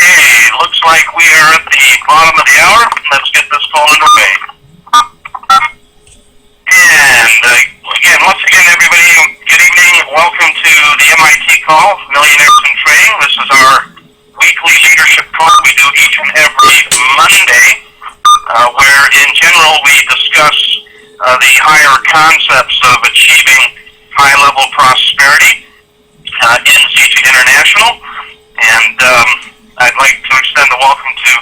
Okay, looks like we are at the bottom of the hour. Let's get this call underway. And again, once again, everybody, good evening. Welcome to the MIT call, Millionaires in Trading. This is our weekly leadership call we do each and every Monday, where in general we discuss the higher concepts of achieving high-level prosperity in CG International. And I'd like to extend a welcome to,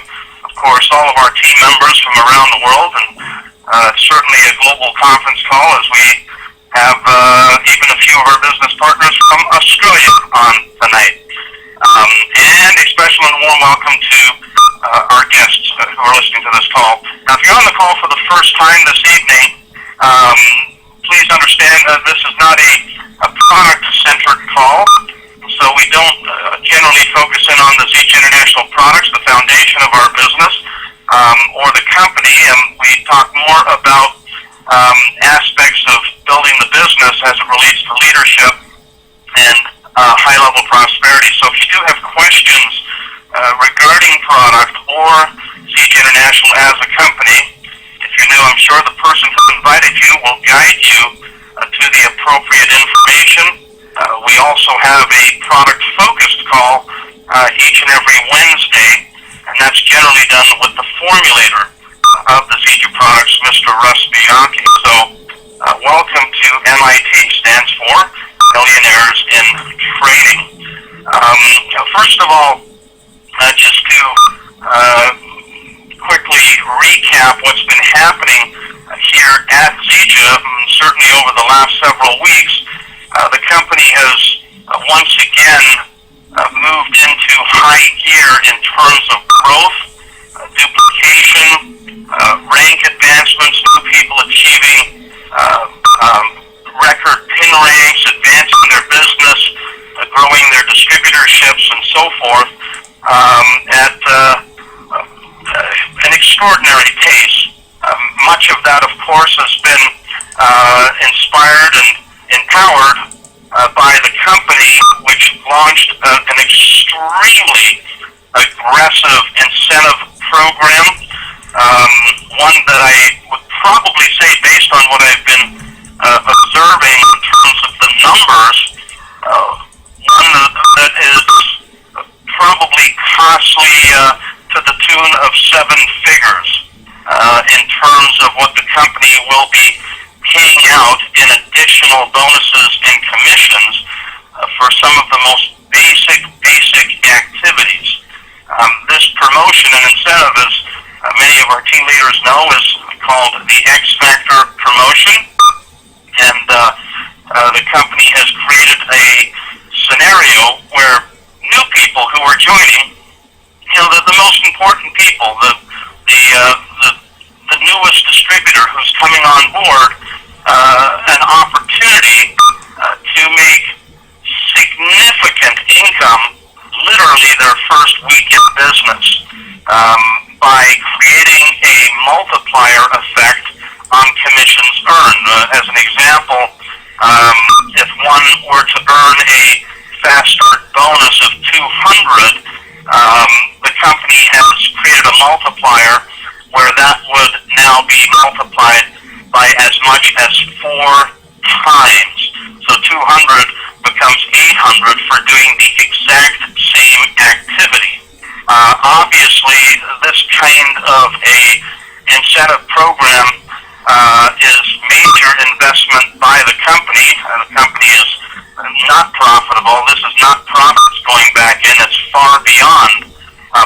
of course, all of our team members from around the world, and certainly a global conference call as we have even a few of our business partners from Australia on tonight. And a special and warm welcome to our guests who are listening to this call. Now, if you're on the call for the first time this evening, please understand that this is not a product-centered call. So we don't generally focus in on the ZG International products, the foundation of our business, or the company, and we talk more about aspects of building the business as it relates to leadership and high-level prosperity. So if you do have questions regarding product or ZG International as a company, if you're new, I'm sure the person who invited you will guide you to the appropriate information. We also have a product-focused call each and every Wednesday, and that's generally done with the formulator of the ZG products, Mr. Russ Bianchi. So welcome to MIT, stands for Millionaires in Trading. First of all, just to quickly recap what's been happening here at ZG, certainly over the last several weeks. The company has once again moved into high gear in terms of growth, duplication, rank advancements, new people achieving record pin ranks, advancing their business, growing their distributorships, and so forth at an extraordinary pace. Much of that, of course, has been inspired and empowered by the company, which launched an extremely aggressive incentive program, one that I would probably say, based on what I've been observing in terms of the numbers, one that is probably costly to the tune of 7 figures in terms of what the company will be paying out in additional bonuses and commissions for some of the most basic activities. This promotion and incentive, as many of our team leaders know, is called the X Factor promotion, and the company has created a scenario where new people who are joining, the most important people, the newest distributor who's coming on board, an opportunity to make significant income, literally their first week in business, by creating a multiplier effect on commissions earned. As an example, if one were to earn a fast start bonus of 200, the company has created a multiplier where that would now be multiplied by as much as 4 times. So 200 becomes 800 for doing the exact same activity. Obviously, this kind of a incentive program is major investment by the company. The company is not profitable. This is not profits going back in. It's far beyond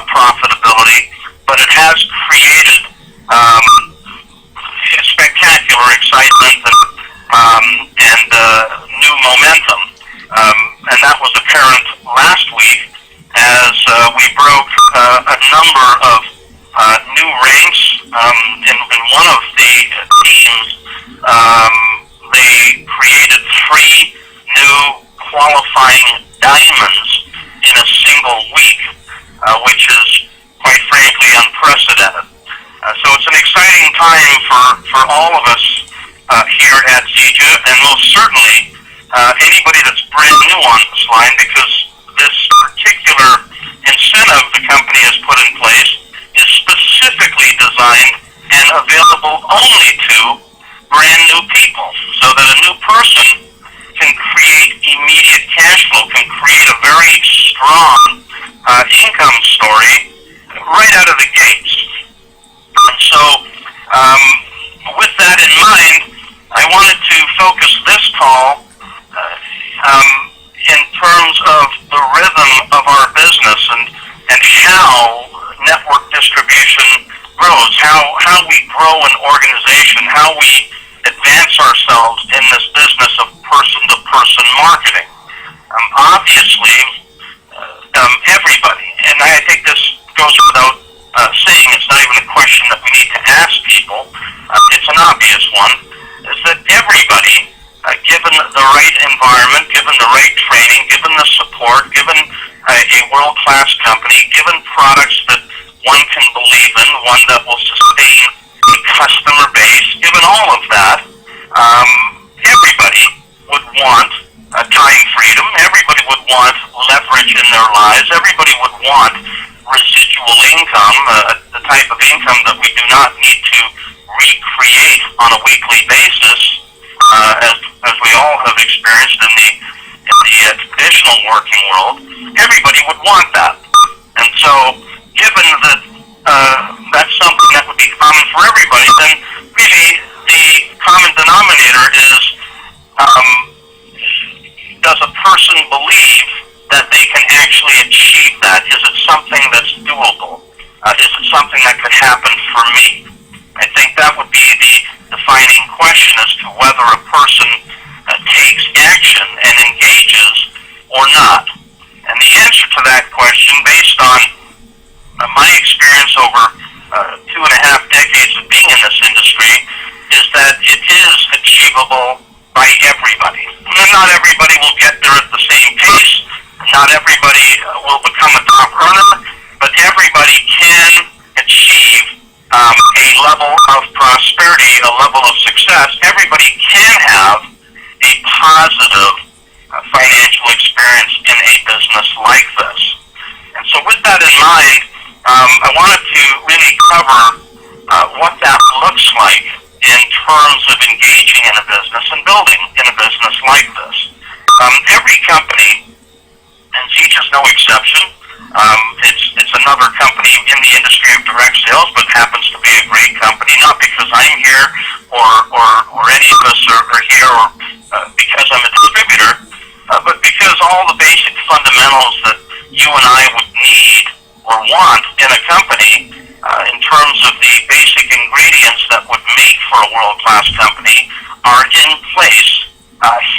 profitability, but it has created spectacular excitement and new momentum. And that was apparent last week as we broke a number of new ranks. In one of the teams, they created 3 new qualifying diamonds in a single week, which is, quite frankly, unprecedented. So it's an exciting time for all of us here at ZG, and most certainly anybody that's brand new on this line, because this particular incentive the company strong income story right out of the gates. And so, with that in mind, I wanted to focus this call in terms of the rhythm of our business and how network distribution grows, how we grow an organization, how we advance ourselves in this business of person-to-person marketing. Obviously, everybody, and I think this goes without saying, it's not even a question that we need to ask people, it's an obvious one, is that everybody, given the right environment, given the right training, given the support, given a world-class company, given products that one can believe in, one that will sustain a customer base, given all of that, everybody would want time freedom, everybody would want leverage in their lives, everybody would want residual income, the type of income that we do not need to recreate on a weekly basis, as we all have experienced in the traditional working world. Everybody would want that. And so, given that that's something that would be common for everybody, then really the common denominator is, does a person believe that they can actually achieve that? Is it something that's doable? Is it something that could happen for me? I think that would be the defining question as to whether a person takes action and engages or not. And the answer to that question, based on my experience over 2.5 decades of being in this industry, is that it is achievable by everybody. Not everybody will get there at the same pace. Not everybody will become a top earner, but everybody can achieve a level of prosperity, a level of success. Everybody can have a positive financial experience in a business like this. And so with that in mind, I wanted to really cover what that looks like in terms of engaging in a business and building in a business like this. Every company, and Zeech is no exception, it's another company in the industry of direct sales, but happens to be a great company, not because I'm here or any of us are here or because I'm a distributor, but because all the basic fundamentals that you and I would need or want in a company, in terms of the basic ingredients that would make for a world-class company, are in place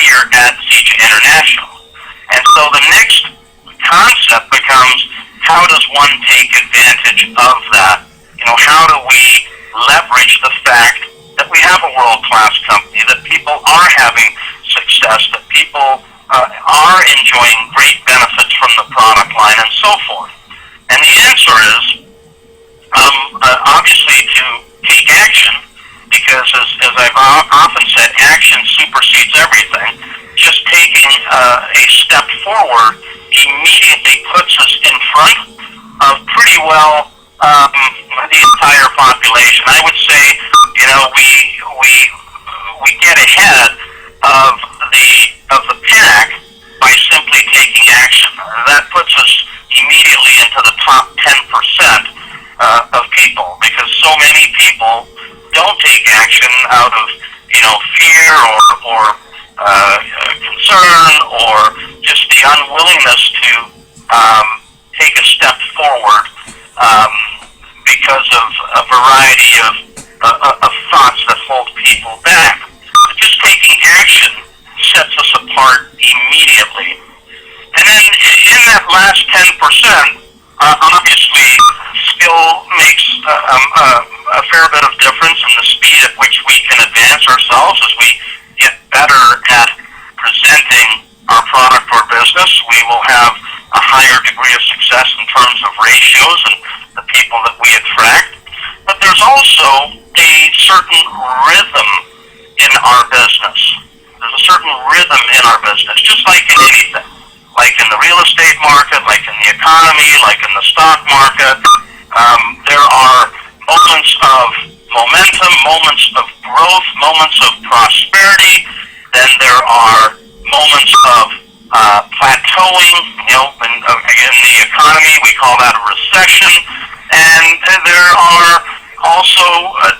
here at Zeech International. And so the next concept becomes, how does one take advantage of that? How do we leverage the fact that we have a world-class company, that people are having success, that people are enjoying great benefits from the product line, and so forth? And the answer is, obviously, to take action, because as I've often said, action supersedes everything. Just taking a step forward immediately puts us in front of pretty well the entire population. I would say, we get ahead of the pack by simply taking action. That puts us immediately into the top 10% of people, because so many people don't take action out of fear or concern, or just the unwillingness to take a step forward because of a variety of thoughts that hold people back. But just taking action sets us apart immediately. And then in that last 10%, obviously, skill makes a fair bit of difference in the speed at which we can advance ourselves as we get better at presenting our product or business. We will have a higher degree of success in terms of ratios and the people that we attract. But there's also a certain rhythm in our business. There's a certain rhythm in our business, just like in anything. Like in the real estate market, like in the economy, like in the stock market, there are moments of momentum, moments of growth, moments of prosperity. Then there are moments of plateauing, and call that a recession. And there are also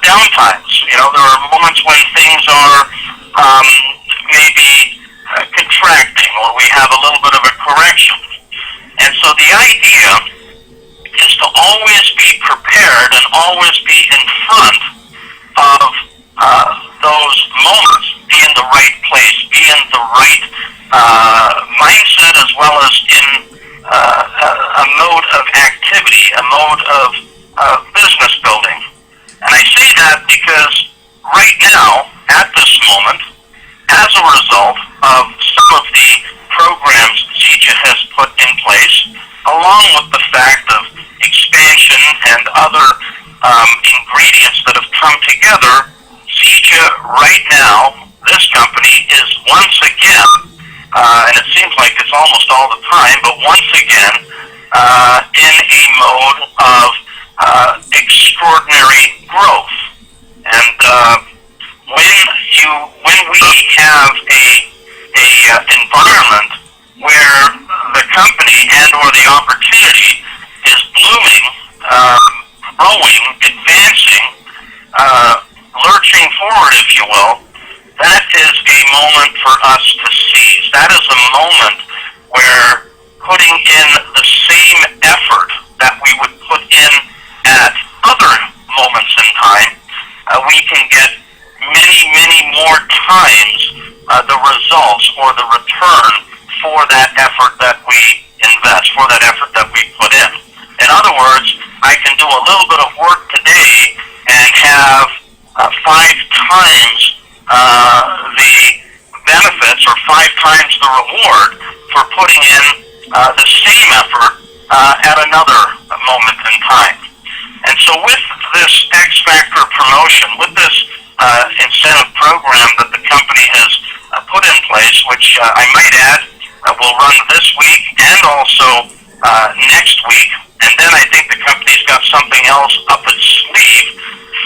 downtimes. There are moments when things are maybe contracting, or we have a little bit of a correction. And so the idea is to always be prepared and always be in front of those moments, be in the right place, be in the right mindset, as well as in a mode of activity, a mode of business building. And I say that because right now, at this moment, as a result of some of the programs CEJA has put in place, along with the fact of expansion and other ingredients that have come together, CEJA right now, this company is once again, and it seems like it's almost all the time, but once again, in a mode of extraordinary growth. And when we have a environment where the company and or the opportunity is blooming, growing, advancing, lurching forward, if you will, that is a moment for us to seize. That is a moment where putting in the same effort that we would put in at other moments in time, we can get many, many more times the results or the return for that effort that we invest, for that effort that we put in. In other words, I can do a little bit of work today and have 5 times the benefits or 5 times the reward for putting in the same effort at another moment in time. And so with this X Factor promotion, with this incentive program that the company has put in place, which I might add will run this week and also next week, and then I think the company's got something else up its sleeve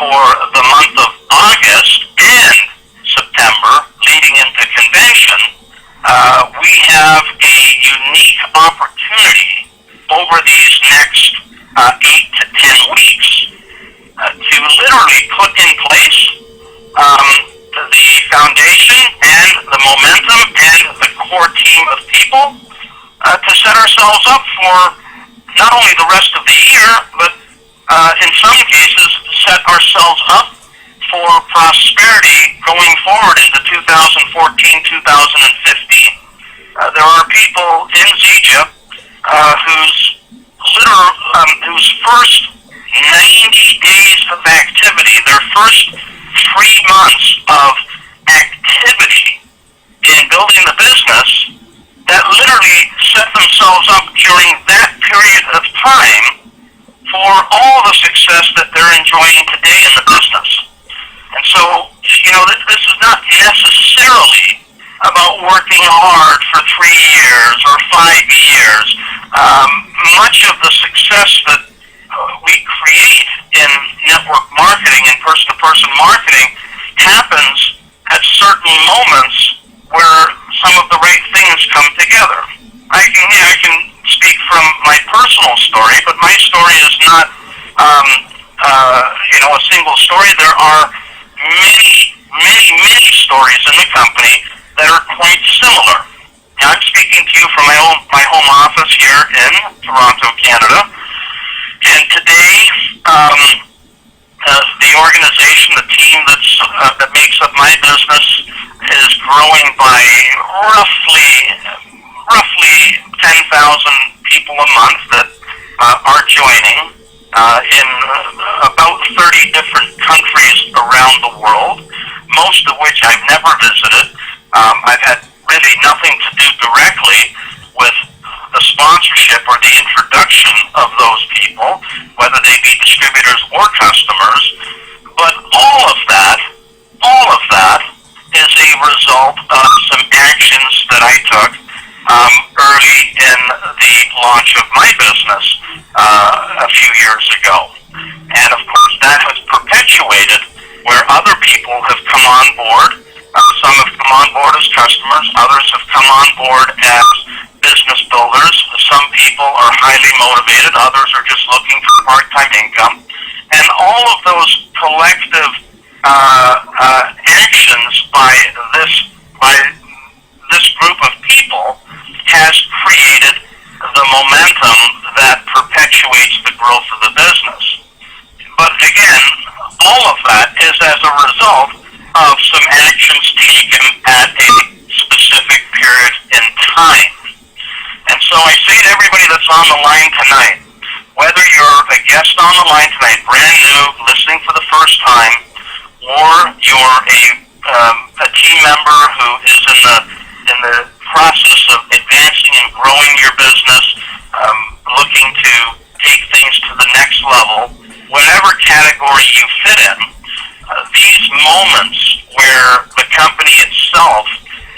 for the month of August and September, leading into convention. We have a unique opportunity over these next 8 to 10 weeks to literally put in place the foundation and the momentum and the core team of people to set ourselves up for not only the rest of the year, but in some cases set ourselves up for prosperity going forward into 2014, 2015. There are people in CEJA whose first 90 days of activity, their first 3 months of activity in building the business, that literally set themselves up during that period of time for all the success that they're enjoying today in the business. And so, this is not necessarily about working hard for 3 years or 5 years. Much of the success that we create in network marketing and person-to-person marketing happens at certain moments where some of the right things come together. I can speak from my personal story, but my story is not a single story. There are many stories in the company that are quite similar. Now, I'm speaking to you from my home office here in Toronto, Canada, and today the organization, the team that makes up my business, is growing by roughly 10,000 people a month that are joining in about 30 different countries around the world, most of which I've never visited. I've had really nothing to do directly with the sponsorship or the introduction of those people, whether they be distributors or customers. But all of that is a result of some actions that I took early in the launch of my business a few years ago. And of course that has perpetuated where other people have come on board. Some have come on board as customers, others have come on board as business builders. Some people are highly motivated, others are just looking for part-time income. And all of those collective actions by this group of people has created the momentum that perpetuates the growth of the business. But again, all of that is as a result of some actions taken at a specific period in time. And so I say to everybody that's on the line tonight, whether you're a guest on the line tonight, brand new, listening for the first time, or you're a team member who is in the process of advancing and growing your business, looking to take things to the next level, whatever category you fit in, these moments where the company itself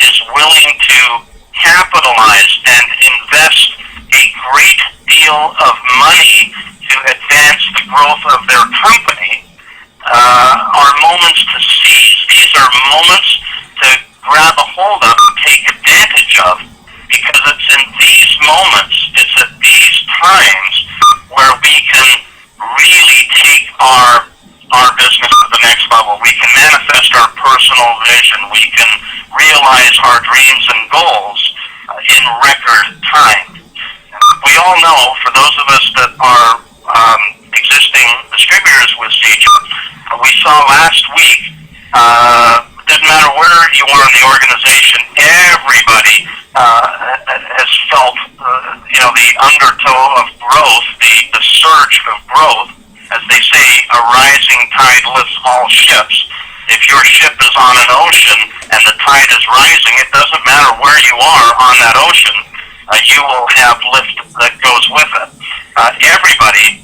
is willing to capitalize and invest a great deal of money to advance the growth of their company are moments to seize. These are moments to grab a hold of and take advantage of, because it's in these moments, it's at these times where we can really take our business to the next level. We can manifest our personal vision. We can realize our dreams and goals in record time. We all know, for those of us that are existing distributors with CEJA, we saw last week, doesn't matter where you are in the organization, everybody has felt the undertow of growth, the surge of growth. As they say, a rising tide lifts all ships. If your ship is on an ocean and the tide is rising, it doesn't matter where you are on that ocean, you will have lift that goes with it. Everybody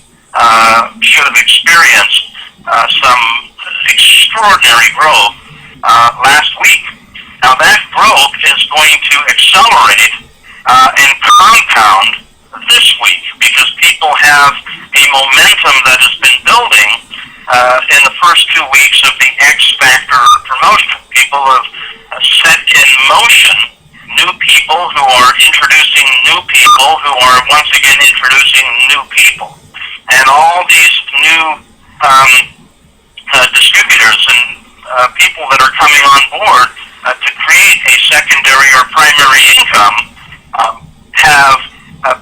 should have experienced some extraordinary growth last week. Now that growth is going to accelerate and compound this week, because people have a momentum that has been building in the first 2 weeks of the X Factor promotion. People have set in motion new people who are introducing new people who are once again introducing new people. And all these new distributors and people that are coming on board to create a secondary or primary income have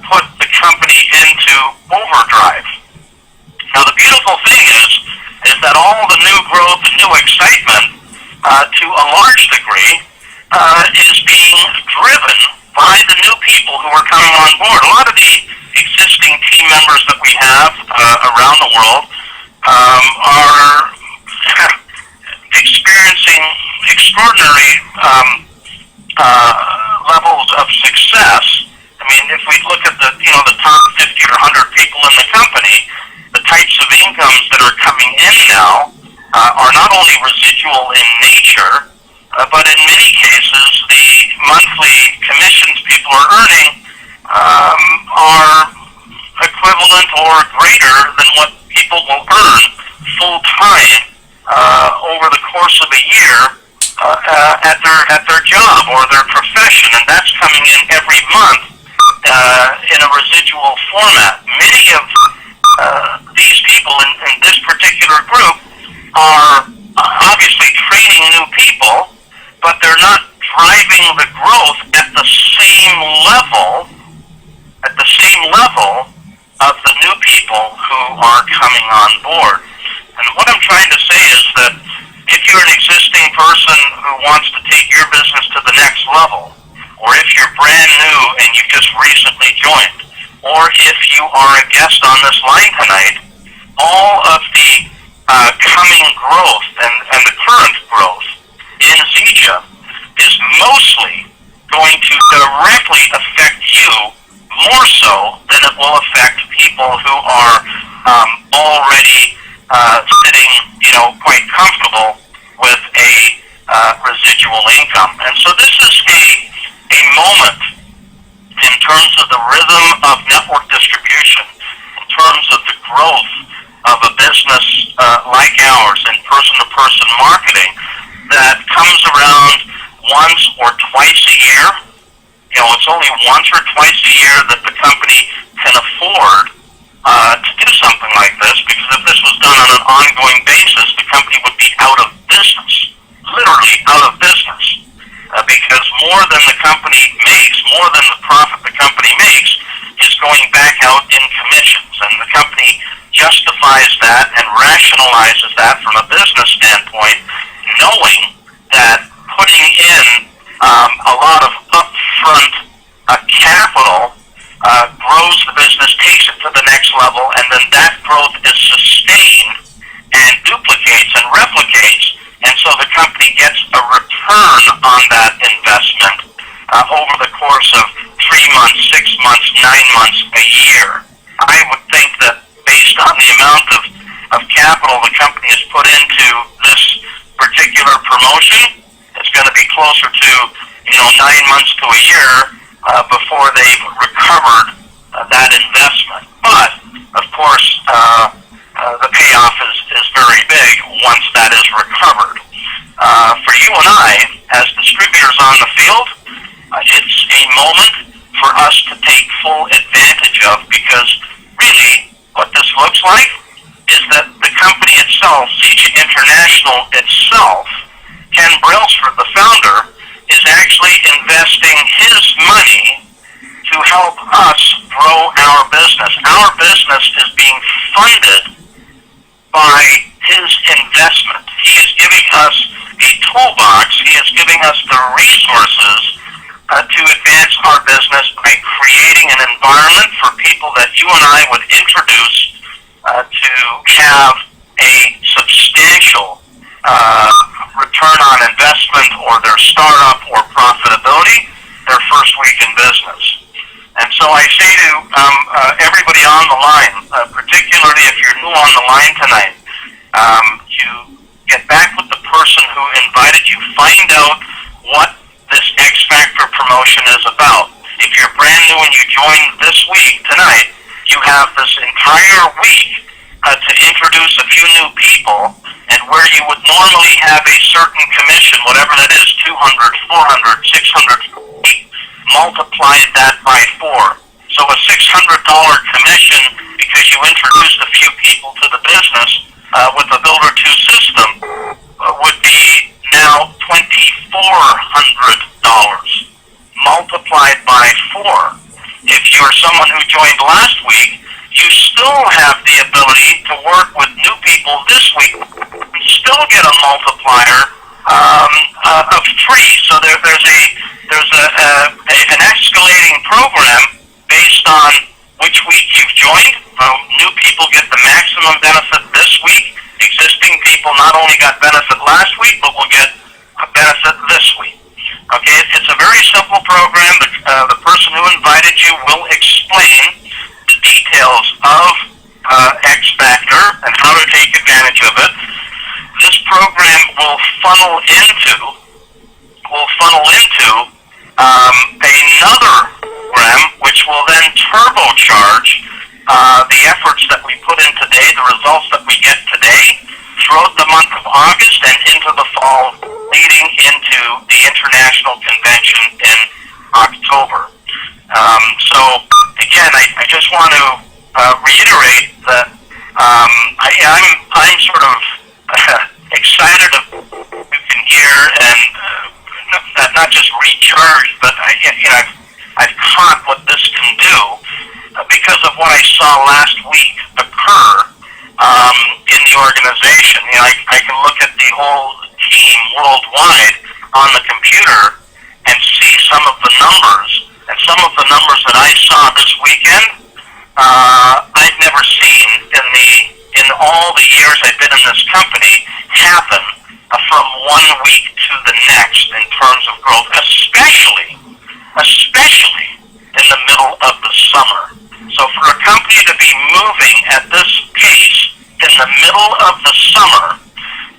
put the company into overdrive. Now the beautiful thing is that all the new growth and new excitement, to a large degree, is being driven by the new people who are coming on board. A lot of the existing team members that we have around the world are experiencing extraordinary levels of success. I mean, if we look at the top 50 or 100 people in the company, the types of incomes that are coming in now are not only residual in nature, but in many cases the monthly commissions people are earning are equivalent or greater than what people will earn full time over the course of a year at their job or their profession, and that's coming in every month in a residual format. Many of these people in this particular group are obviously training new people, but they're not driving the growth at the same level of the new people who are coming on board. And what I'm trying to say is that if you're an existing person who wants to take your business to the next level, or if you're brand new and you just recently joined, or if you are a guest on this line tonight, all of the coming growth and the current growth in CEJA is mostly going to directly affect you more so than it will affect people who are already sitting, quite comfortable with a residual income. And so this is a moment in terms of the rhythm of network distribution, in terms of the growth of a business like ours in person-to-person marketing that comes around once or twice a year. It's only once or twice a year that the company can afford funded by his investment. He is giving us a toolbox. He is giving us the resources to advance our business by creating an environment for people that you and I would introduce to have a substantial return on investment or their startup or profitability their first week in business. And so I say to everybody on the line, particularly if you're new on the line tonight, you get back with the person who invited you. Find out what this X Factor promotion is about. If you're brand new and you join this week, tonight, you have this entire week to introduce a few new people, and where you would normally have a certain commission, whatever that is, 200, 400, 600, multiplied that by 4. So a $600 commission because you introduced a few people to the business with the Builder 2 system would be now $2,400 multiplied by 4. If you're someone who joined last week, you still have the ability to work with new people this week and still get a multiplier of 3. So there's an escalating program based on which week you've joined. New people get the maximum benefit this week. Existing people not only got benefit last week, but will get a benefit this week. Okay, it's a very simple program. The person who invited you will explain the details of X Factor and how to take advantage of it. This program will funnel into another program, which will then turbocharge the efforts that we put in today, the results that we get today, throughout the month of August and into the fall, leading into the international convention in October. So again, I just want to reiterate that I'm sort of excited of what you can hear and not just recharged, but I've caught what this can do because of what I saw last week occur in the organization. I can look at the whole team worldwide on the computer and see some of the numbers. And some of the numbers that I saw this weekend, I've never seen in all the years I've been in this company happen from one week to the next in terms of growth, especially in the middle of the summer. So for a company to be moving at this pace in the middle of the summer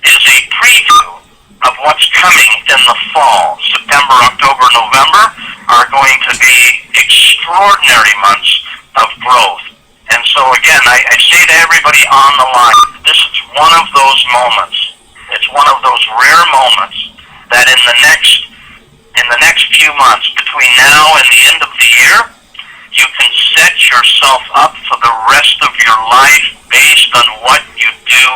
is a preview of what's coming in the fall. September, October, November are going to be extraordinary months of growth. And so again, I say to everybody on the line, this is one of those moments. It's one of those rare moments that in the next few months, between now and the end of the year, you can set yourself up for the rest of your life based on what you do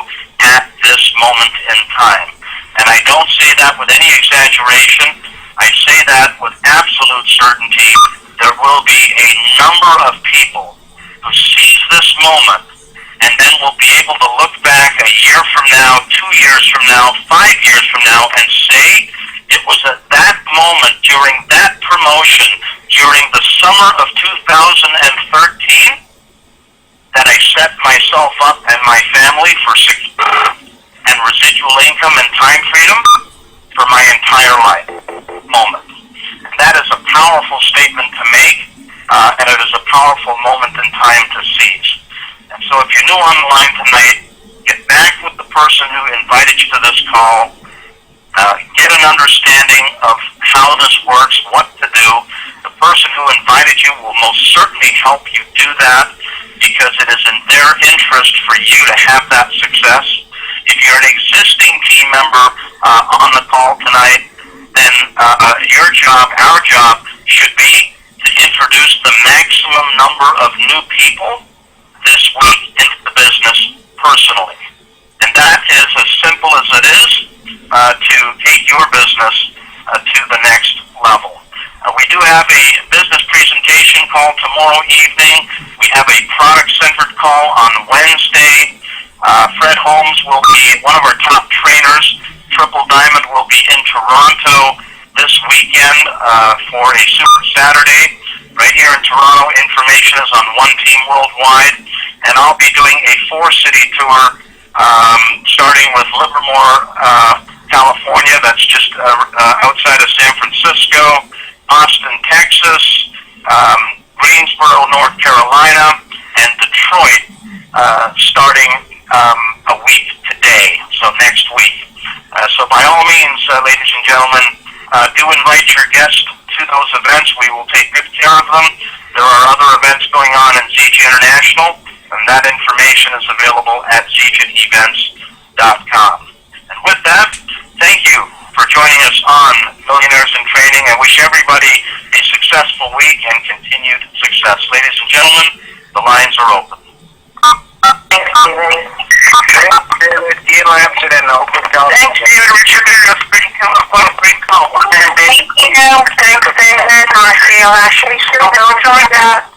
at this moment in time. And I don't say that with any exaggeration. I say that with absolute certainty. There will be a number of people who seize this moment and then will be able to look back a year from now, 2 years from now, 5 years from now, and say it was at that moment during that promotion, during the summer of 2013, that I set myself up and my family for success and residual income and time freedom for my entire life moment. And that is a powerful statement to make, and it is a powerful moment in time to seize. And so if you're new on the line tonight, get back with the person who invited you to this call, get an understanding of how this works, what to do. The person who invited you will most certainly help you do that because it is in their interest for you to have that success. If you're an existing team member on the call tonight, then your job, our job, should be to introduce the maximum number of new people this week into the business personally. And that is as simple as it is to take your business to the next level. We do have a business presentation call tomorrow evening. We have a product-centered call on Wednesday. Wednesday. Fred Holmes will be one of our top trainers. Triple Diamond will be in Toronto this weekend for a Super Saturday. Right here in Toronto, information is on One Team Worldwide, and I'll be doing a 4-city tour, starting with Livermore, California, that's just outside of San Francisco, Austin, Texas, Greensboro, North Carolina, and Detroit, starting a week today, so next week. So by all means, ladies and gentlemen, do invite your guests to those events. We will take good care of them. There are other events going on in ZJ International, and that information is available at ZJEvents.com. And with that, thank you for joining us on Millionaires in Training. I wish everybody a successful week and continued success. Ladies and gentlemen, the lines are open. Thanks, David. Thanks, David. Richard, what a great call. Thank you. Thanks, David. I'll see you last week. Don't enjoy that.